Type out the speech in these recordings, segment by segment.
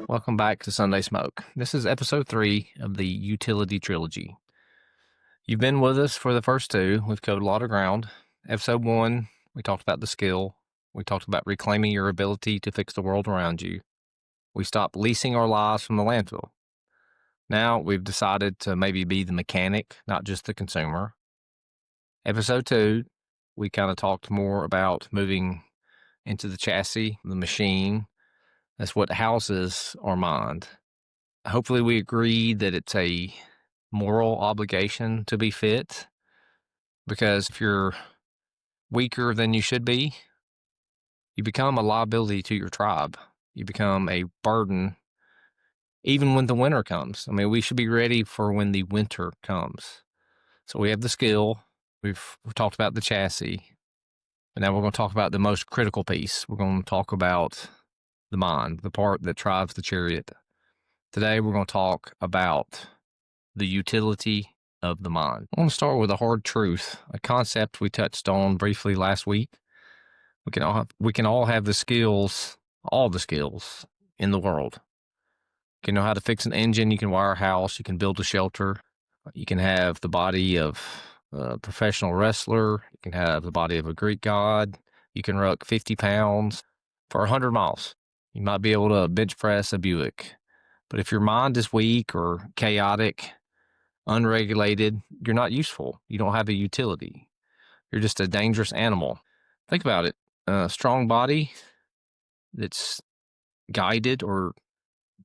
Welcome back to Sunday Smoke. This is episode 3 of the Utility Trilogy. You've been with us for the first two. We've covered a lot of ground. Episode 1, we talked about the skill. We talked about reclaiming your ability to fix the world around you. We stopped leasing our lives from the landfill. Now we've decided to maybe be the mechanic, not just the consumer. Episode 2, we kind of talked more about moving into the chassis, the machine. That's what houses our mind. Hopefully we agree that it's a moral obligation to be fit, because if you're weaker than you should be, you become a liability to your tribe. You become a burden even when the winter comes. I mean, we should be ready for when the winter comes. So we have the skill. We've talked about the chassis. And now we're going to talk about the most critical piece. We're going to talk about the mind, the part that drives the chariot. Today we're going to talk about the utility of the mind. I want to start with a hard truth, a concept we touched on briefly last week. We can all have the skills, all the skills in the world. You can know how to fix an engine, you can wire a house, you can build a shelter, you can have the body of a professional wrestler, you can have the body of a Greek god, you can ruck 50 pounds for 100 miles. You might be able to bench press a Buick. But if your mind is weak or chaotic, unregulated, you're not useful. You don't have a utility. You're just a dangerous animal. Think about it. A strong body that's guided or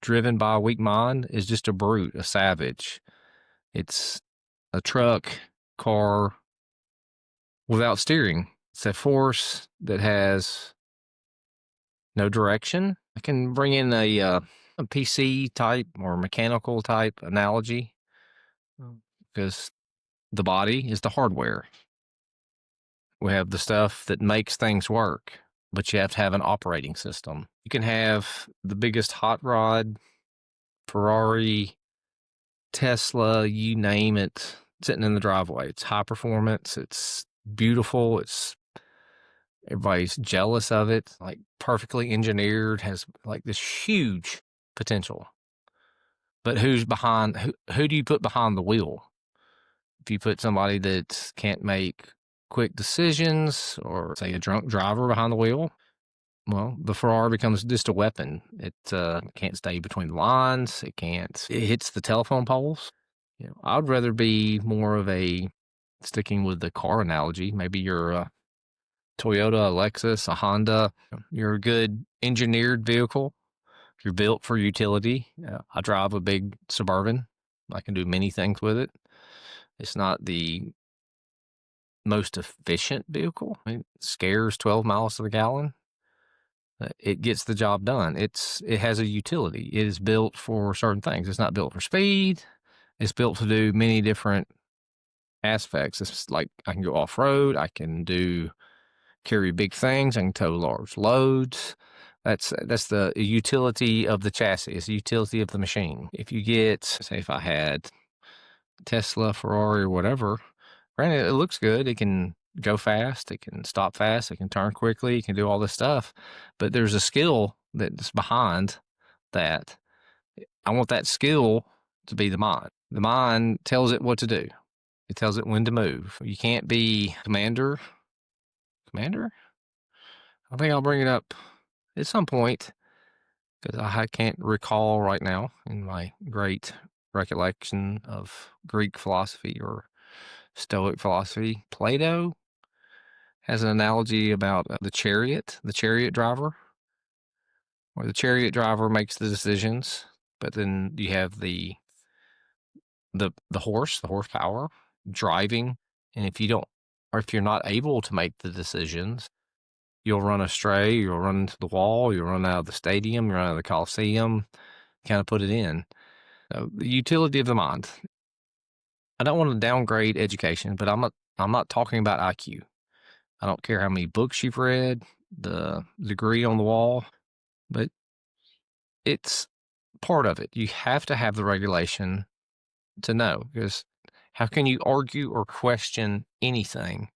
driven by a weak mind is just a brute, a savage. It's a truck, car without steering. It's a force that has no direction. I can bring in a PC type or mechanical type analogy, because the body is the hardware. We have the stuff that makes things work, but you have to have an operating system. You can have the biggest hot rod, Ferrari, Tesla, you name it, sitting in the driveway. It's high performance. It's beautiful. Everybody's jealous of it. Like perfectly engineered, has like this huge potential. But who's behind? Who do you put behind the wheel? If you put somebody that can't make quick decisions, or say a drunk driver behind the wheel, well, the Ferrari becomes just a weapon. It can't stay between the lines. It hits the telephone poles. I'd rather be more of sticking with the car analogy. Maybe you're a Toyota, a Lexus, a Honda. You're a good engineered vehicle. You're built for utility. I drive a big Suburban. I can do many things with it. It's not the most efficient vehicle. It scares 12 miles to the gallon. It gets the job done. It has a utility. It is built for certain things. It's not built for speed. It's built to do many different aspects. It's like I can go off-road. I can carry big things. I can tow large loads. That's the utility of the chassis. It's the utility of the machine. If you get, say, if I had Tesla, Ferrari, or whatever, granted, it looks good. It can go fast. It can stop fast. It can turn quickly. It can do all this stuff. But there's a skill that's behind that. I want that skill to be the mind. The mind tells it what to do. It tells it when to move. You can't be commander. I think I'll bring it up at some point, because I can't recall right now in my great recollection of Greek philosophy or Stoic philosophy. Plato has an analogy about the chariot driver, where the chariot driver makes the decisions, but then you have the horse, the horsepower driving, and if you're not able to make the decisions, you'll run astray, you'll run into the wall, you'll run out of the stadium, you'll run out of the Coliseum, kind of put it in. So the utility of the mind. I don't want to downgrade education, but I'm not talking about IQ. I don't care how many books you've read, the degree on the wall, but it's part of it. You have to have the regulation to know, because how can you argue or question anything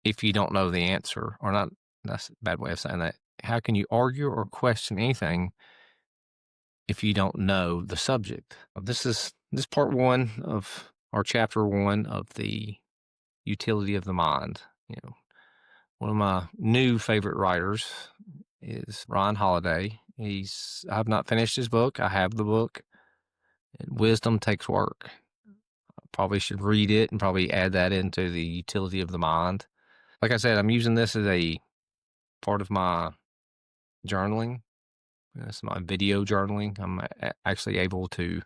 if you don't know the answer? Or not, that's a bad way of saying that. How can you argue or question anything if you don't know the subject. This is part one of our chapter one of the utility of the mind. One of my new favorite writers is Ryan Holiday. I've not finished his book. I have the book. Wisdom Takes Work. I probably should read it and probably add that into the utility of the mind. Like I said, I'm using this as a part of my journaling. It's my video journaling. I'm actually able to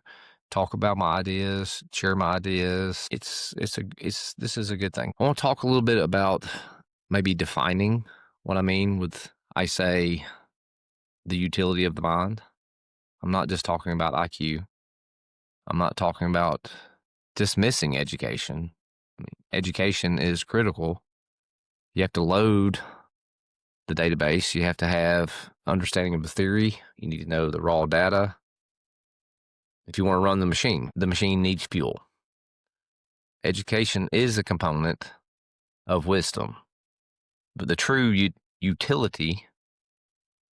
talk about my ideas, share my ideas. This is a good thing. I want to talk a little bit about maybe defining what I mean with I say the utility of the mind. I'm not just talking about IQ. I'm not talking about dismissing education. Education is critical. You have to load the database. You have to have understanding of the theory. You need to know the raw data. If you want to run the machine needs fuel. Education is a component of wisdom, but the true utility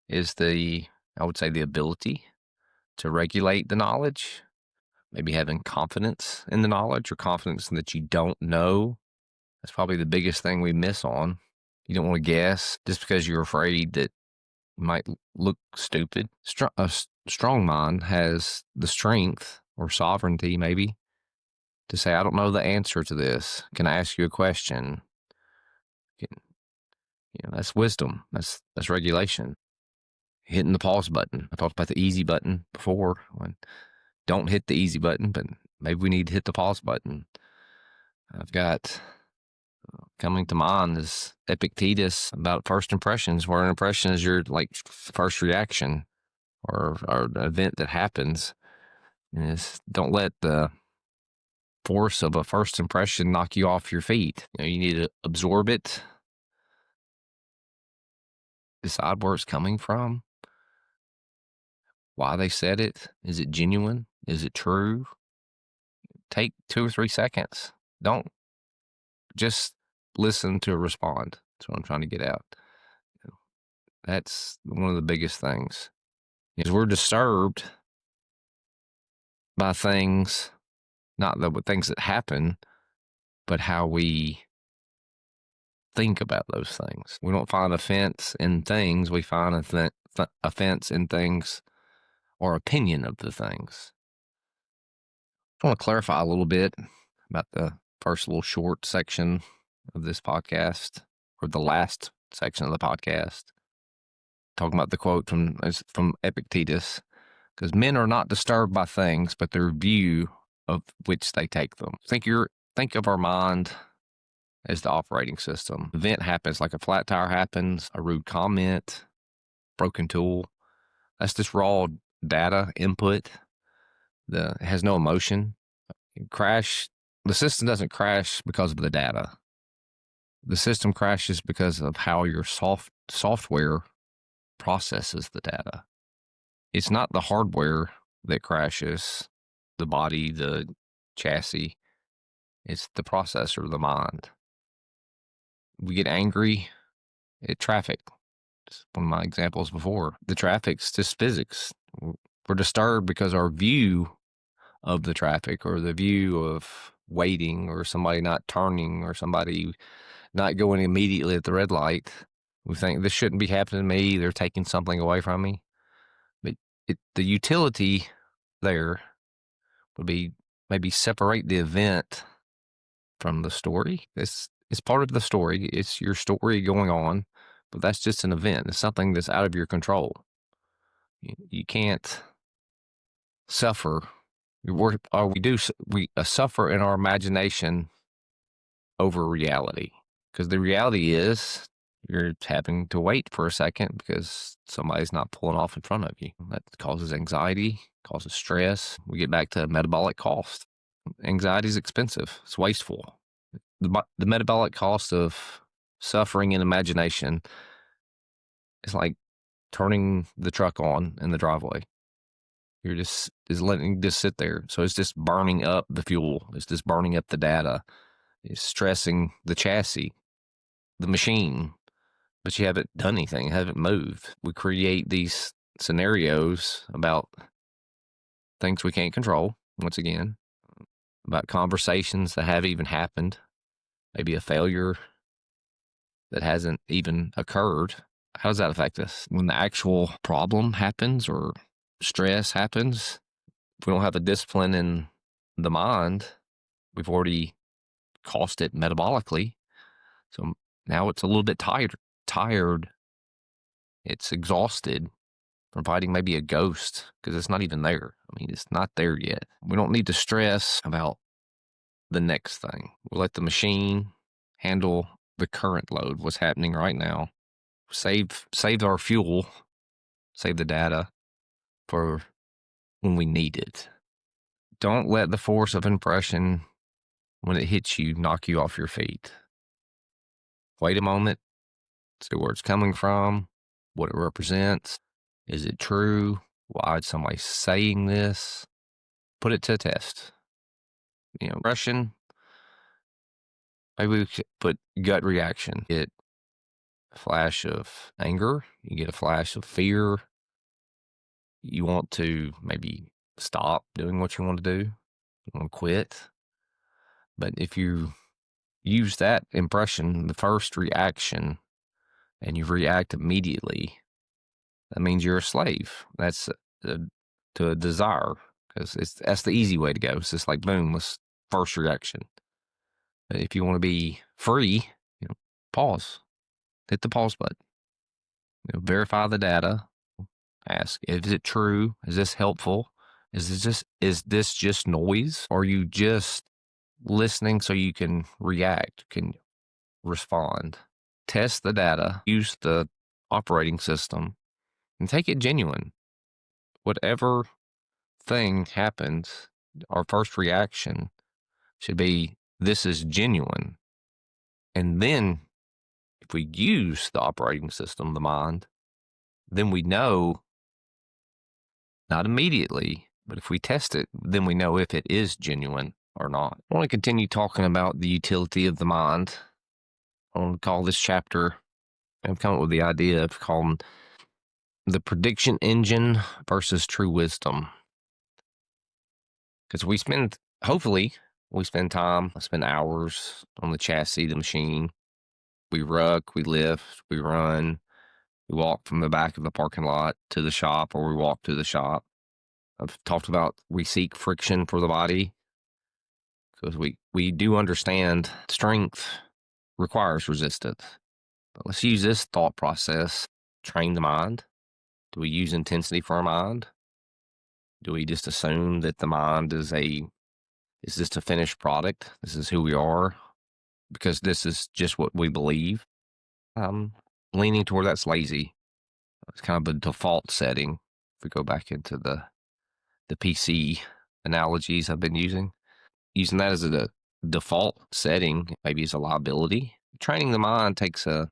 is I would say, the ability to regulate the knowledge, maybe having confidence in the knowledge or confidence in that you don't know. That's probably the biggest thing we miss on. You don't want to guess just because you're afraid that you might look stupid. A strong mind has the strength or sovereignty, maybe, to say, I don't know the answer to this. Can I ask you a question? That's wisdom. That's regulation. Hitting the pause button. I talked about the easy button before. Don't hit the easy button, but maybe we need to hit the pause button. I've got coming to mind is Epictetus about first impressions, where an impression is your first reaction or an event that happens. And don't let the force of a first impression knock you off your feet. You need to absorb it, decide where it's coming from, why they said it. Is it genuine? Is it true? Take 2 or 3 seconds. Don't just listen to respond. That's what I'm trying to get out. That's one of the biggest things. Is we're disturbed by things, not the things that happen, but how we think about those things. We don't find offense in things. We find offense in things or opinion of the things. I want to clarify a little bit about the first little short section of this podcast, or the last section of the podcast, talking about the quote from Epictetus, because men are not disturbed by things, but their view of which they take them. Think of our mind as the operating system. Event happens, like a flat tire happens, a rude comment, broken tool. That's just raw data input. It has no emotion. Crash. The system doesn't crash because of the data. The system crashes because of how your software processes the data. It's not the hardware that crashes, the body, the chassis. It's the processor, the mind. We get angry at traffic. It's one of my examples before. The traffic's just physics. We're disturbed because our view of the traffic, or the view of waiting, or somebody not turning, or somebody not going immediately at the red light. We think this shouldn't be happening to me. They're taking something away from me. But the utility there would be maybe separate the event from the story. It's part of the story. It's your story going on, but that's just an event. It's something that's out of your control. You can't suffer. We suffer in our imagination over reality, because the reality is you're having to wait for a second because somebody's not pulling off in front of you. That causes anxiety, causes stress. We get back to metabolic cost. Anxiety is expensive. It's wasteful. The metabolic cost of suffering in imagination is like turning the truck on in the driveway. You're just letting it just sit there. So it's just burning up the fuel. It's just burning up the data. It's stressing the chassis, the machine, but you haven't done anything, haven't moved. We create these scenarios about things we can't control, once again, about conversations that haven't even happened, maybe a failure that hasn't even occurred. How does that affect us? When the actual problem happens or stress happens, if we don't have a discipline in the mind, we've already cost it metabolically. So now it's a little bit tired. It's exhausted from fighting maybe a ghost because it's not even there. I mean, it's not there yet. We don't need to stress about the next thing. We'll let the machine handle the current load, what's happening right now. Save our fuel, save the data for when we need it. Don't let the force of impression, when it hits you, knock you off your feet. Wait a moment, see where it's coming from, what it represents. Is it true? Why is somebody saying this? Put it to a test. Impression, maybe we could put gut reaction. Get a flash of anger, you get a flash of fear. You want to maybe stop doing what you want to do, you want to quit. But if you use that impression, the first reaction, and you react immediately, that means you're a slave. That's to a desire, because that's the easy way to go. It's just like, boom, let's first reaction. But if you want to be free, pause, hit the pause button, verify the data, ask, is it true? Is this helpful? Is this just noise? Or are you just listening so you can react, can respond? Test the data, use the operating system, and take it genuine. Whatever thing happens, our first reaction should be, this is genuine. And then if we use the operating system, the mind, then we know, not immediately, but if we test it, then we know if it is genuine or not. I want to continue talking about the utility of the mind. I want to call this chapter, I've come up with the idea of calling the prediction engine versus true wisdom. Because hopefully, we spend hours on the chassis, the machine. We ruck, we lift, we run, we walk from the back of the parking lot to the shop, or we walk to the shop. I've talked about we seek friction for the body because we do understand strength requires resistance. But let's use this thought process, train the mind. Do we use intensity for our mind? Do we just assume that the mind is just a finished product? This is who we are because this is just what we believe. I'm leaning toward that's lazy. It's kind of a default setting. If we go back into the PC analogies I've been using that as a default setting, maybe as a liability. Training the mind takes a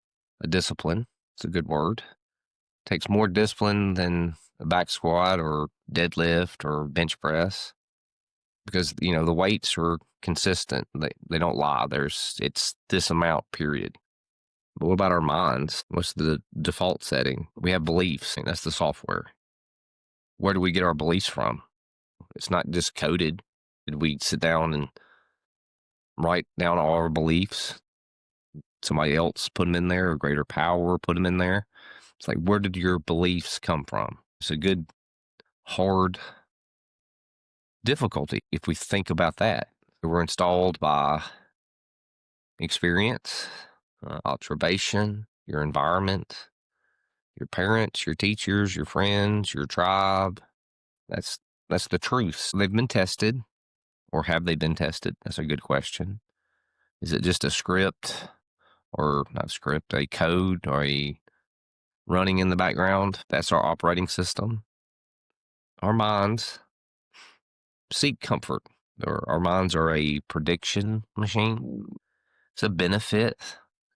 discipline. It's a good word. It takes more discipline than a back squat or deadlift or bench press because, the weights are consistent. They don't lie. It's this amount, period. But what about our minds? What's the default setting? We have beliefs, and that's the software. Where do we get our beliefs from? It's not just coded. Did we sit down and write down all our beliefs? Somebody else put them in there, or greater power put them in there? It's like, where did your beliefs come from? It's a good, hard difficulty if we think about that. We're installed by experience, observation, your environment, your parents, your teachers, your friends, your tribe. That's the truth. They've been tested, or have they been tested? That's a good question. Is it just a script, or not a script, a code, or a running in the background? That's our operating system. Our minds seek comfort. Our minds are a prediction machine. It's a benefit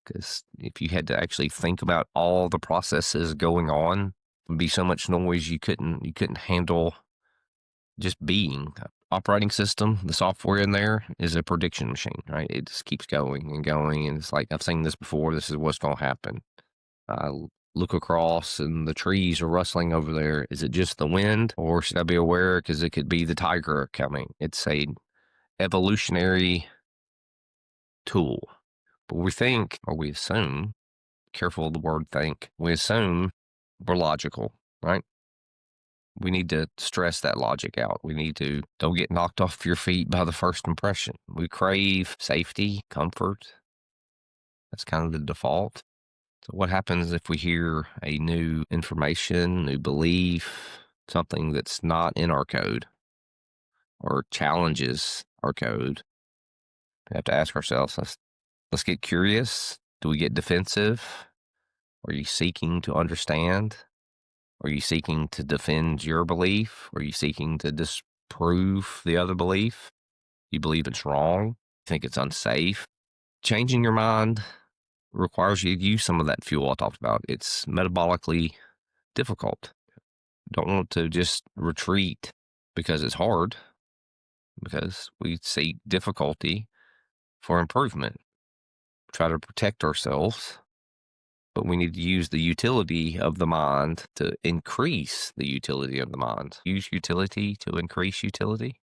because if you had to actually think about all the processes going on, it would be so much noise you couldn't handle just being. Operating system, the software in there is a prediction machine, right? It just keeps going and going, and it's like, I've seen this before. This is what's going to happen. look across and the trees are rustling over there. Is it just the wind, or should I be aware because it could be the tiger coming? It's a evolutionary tool. But we think, or we assume, careful of the word think, we assume we're logical, right? We need to stress that logic out. We need to don't get knocked off your feet by the first impression. We crave safety, comfort. That's kind of the default. So what happens if we hear a new information, new belief, something that's not in our code or challenges our code? We have to ask ourselves, let's get curious. Do we get defensive? Are you seeking to understand? Are you seeking to defend your belief? Are you seeking to disprove the other belief? You believe it's wrong? You think it's unsafe? Changing your mind requires you to use some of that fuel I talked about. It's metabolically difficult. Don't want to just retreat because it's hard, because we seek difficulty for improvement. Try to protect ourselves, but we need to use the utility of the mind to increase the utility of the mind. Use utility to increase utility.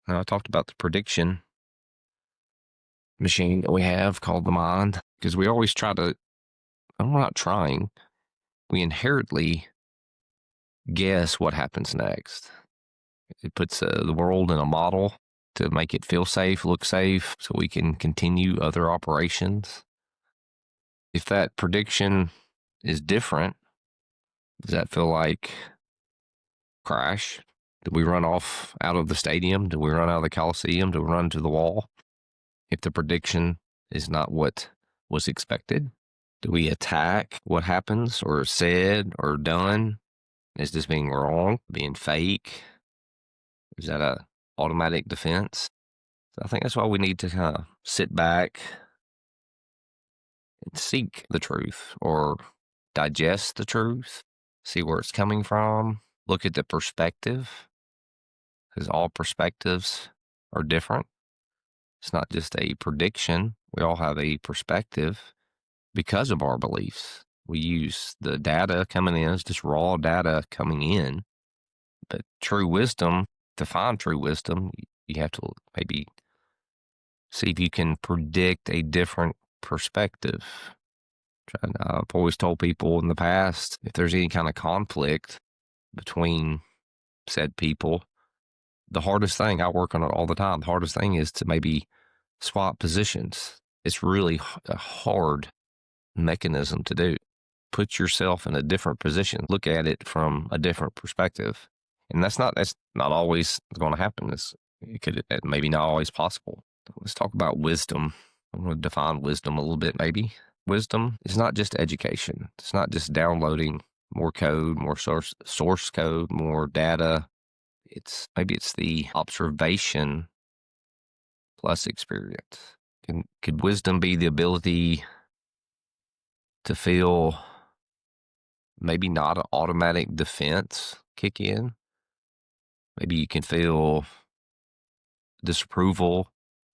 Now, I talked about the prediction machine that we have called the mind, because we always try to, and we're not trying, we inherently guess what happens next. It puts the world in a model to make it feel safe, look safe, so we can continue other operations. If that prediction is different, does that feel like crash? Do we run off out of the stadium? Do we run out of the Coliseum? Do we run to the wall? If the prediction is not what was expected, do we attack what happens or said or done? Is this being wrong, being fake? Is that a automatic defense? So I think that's why we need to kind of sit back and seek the truth, or digest the truth, see where it's coming from, look at the perspective, because all perspectives are different. It's not just a prediction. We all have a perspective because of our beliefs. We use the data coming in, it's just raw data coming in. But true wisdom, to find true wisdom, you have to maybe see if you can predict a different perspective. I've always told people in the past, if there's any kind of conflict between said people, the hardest thing, I work on it all the time, the hardest thing is to maybe swap positions. It's really a hard mechanism to do. Put yourself in a different position, look at it from a different perspective. And that's not always going to happen. It maybe not always possible. Let's talk about wisdom. I'm going to define wisdom a little bit, maybe. Wisdom is not just education. It's not just downloading more code, more source code, more data. Maybe it's the observation plus experience. Could wisdom be the ability to feel maybe not an automatic defense kick in? Maybe you can feel disapproval.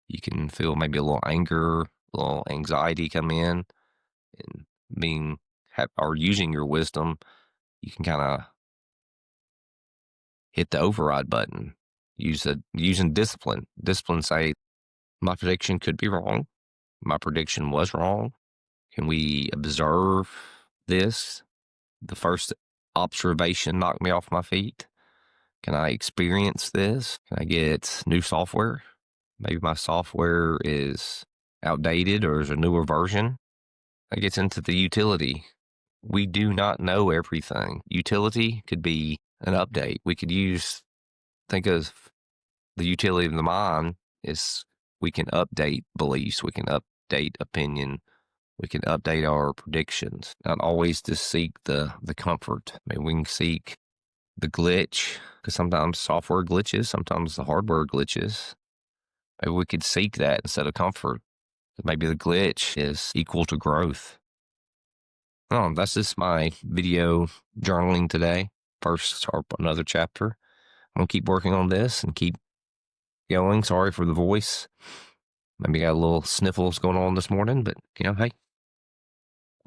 You can feel maybe a little anger, a little anxiety come in, and or using your wisdom, you can kind of hit the override button. Using discipline. Discipline say, my prediction could be wrong. My prediction was wrong. Can we observe this? The first observation knocked me off my feet. Can I experience this? Can I get new software? Maybe my software is outdated or is a newer version. That gets into the utility. We do not know everything. Utility could be an update. We could think of the utility of the mind is we can update beliefs, we can update opinion, we can update our predictions. Not always to seek the comfort. I mean, we can seek the glitch, because sometimes software glitches, sometimes the hardware glitches. Maybe we could seek that instead of comfort. Maybe the glitch is equal to growth. Oh, that's just my video journaling today. First, start another chapter. I'm going to keep working on this and keep going. Sorry for the voice. Maybe got a little sniffles going on this morning, but hey,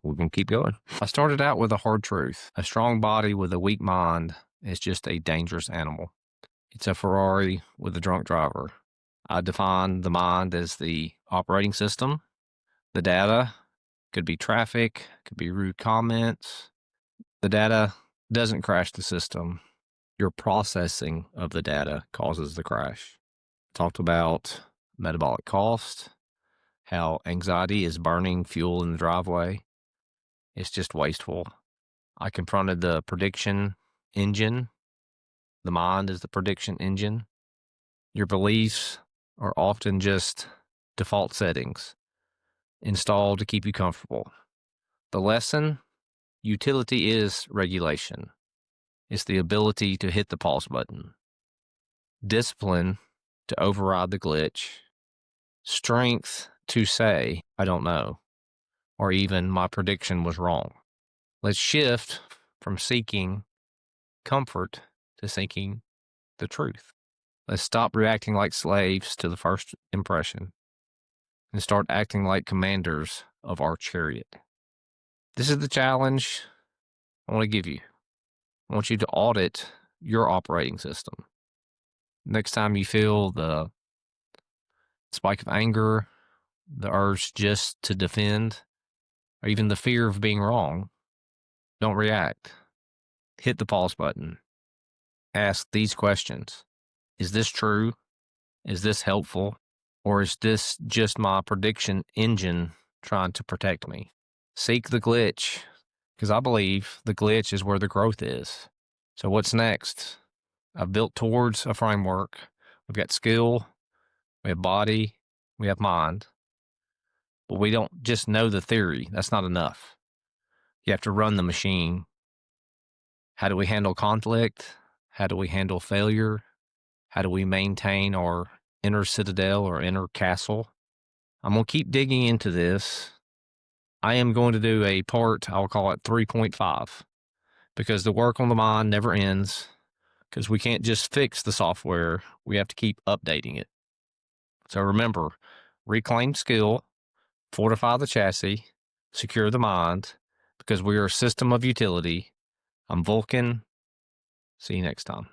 We're going to keep going. I started out with a hard truth. A strong body with a weak mind is just a dangerous animal. It's a Ferrari with a drunk driver. I define the mind as the operating system. The data could be traffic, could be rude comments. The data doesn't crash the system. Your processing of the data causes the crash. Talked about metabolic cost, how anxiety is burning fuel in the driveway. It's just wasteful. I confronted the prediction engine. The mind is the prediction engine. Your beliefs are often just default settings installed to keep you comfortable. The lesson: utility is regulation. It's the ability to hit the pause button. Discipline to override the glitch. Strength to say, I don't know, or even my prediction was wrong. Let's shift from seeking comfort to seeking the truth. Let's stop reacting like slaves to the first impression and start acting like commanders of our chariot. This is the challenge I want to give you. I want you to audit your operating system. Next time you feel the spike of anger, the urge just to defend, or even the fear of being wrong, don't react. Hit the pause button. Ask these questions. Is this true? Is this helpful? Or is this just my prediction engine trying to protect me? Seek the glitch, because I believe the glitch is where the growth is. So what's next? I've built towards a framework. We've got skill, we have body, we have mind. But we don't just know the theory. That's not enough. You have to run the machine. How do we handle conflict? How do we handle failure? How do we maintain our inner citadel or inner castle? I'm going to keep digging into this. I am going to do a part, I'll call it 3.5, because the work on the mind never ends, because we can't just fix the software. We have to keep updating it. So remember, reclaim skill, fortify the chassis, secure the mind, because we are a system of utility. I'm Vulcan. See you next time.